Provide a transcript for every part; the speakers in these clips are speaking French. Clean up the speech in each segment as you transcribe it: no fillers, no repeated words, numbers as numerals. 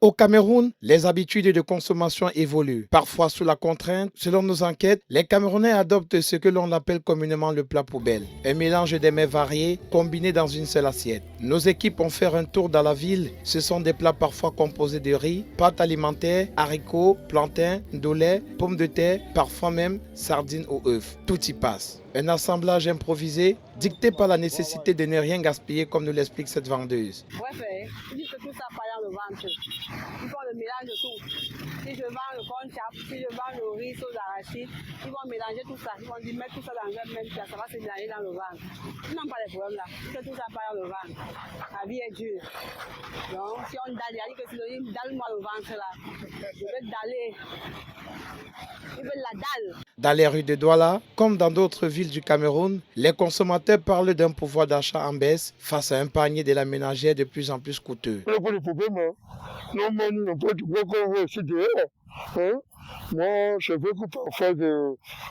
Au Cameroun, les habitudes de consommation évoluent, parfois sous la contrainte. Selon nos enquêtes, les Camerounais adoptent ce que l'on appelle communément le plat poubelle, un mélange des mets variés combinés dans une seule assiette. Nos équipes ont fait un tour dans la ville. Ce sont des plats parfois composés de riz, pâtes alimentaires, haricots, plantains, ndolé, pommes de terre, parfois même sardines ou œufs. Tout y passe. Un assemblage improvisé, dicté par la nécessité de ne rien gaspiller, comme nous l'explique cette vendeuse. Bref, il dit que tout ça part dans le ventre. Ils font le mélange de tout. Si je vends le corn-chap, si je vends le riz aux arachides, ils vont mélanger tout ça. Ils vont dire mettre tout ça dans un même plat, ça va se mélanger dans le ventre. Ils n'ont pas de problème là, que tout ça part dans le ventre. La vie est dure. Donc, si on dalle, il a dit que si on dit dalle-moi le ventre là, je vais daller. Ils veulent la dalle. Dans les rues de Douala, comme dans d'autres villes du Cameroun, les consommateurs parlent d'un pouvoir d'achat en baisse face à un panier de la ménagère de plus en plus coûteux. Moi, je veux que parfois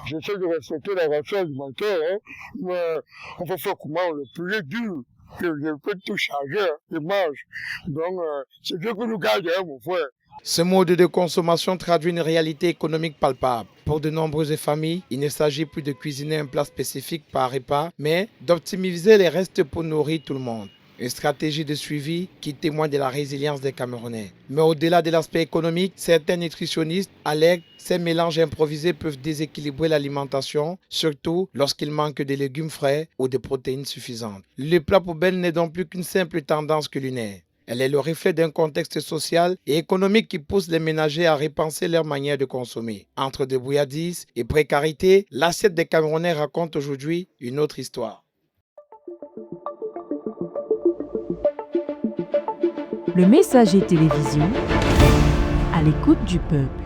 j'essaie de respecter la ration alimentaire, mais on peut faire comment le plus dur, que je peux tout charger, je mange. Donc, c'est Dieu que nous garde, mon frère. Ce mode de consommation traduit une réalité économique palpable. Pour de nombreuses familles, il ne s'agit plus de cuisiner un plat spécifique par repas, mais d'optimiser les restes pour nourrir tout le monde. Une stratégie de suivi qui témoigne de la résilience des Camerounais. Mais au-delà de l'aspect économique, certains nutritionnistes alertent que ces mélanges improvisés peuvent déséquilibrer l'alimentation, surtout lorsqu'il manque de légumes frais ou de protéines suffisantes. Le plat poubelle n'est donc plus qu'une simple tendance culinaire. Elle est le reflet d'un contexte social et économique qui pousse les ménagers à repenser leur manière de consommer. Entre débrouillardise et précarité, l'assiette des Camerounais raconte aujourd'hui une autre histoire. Le Messager télévision, à l'écoute du peuple.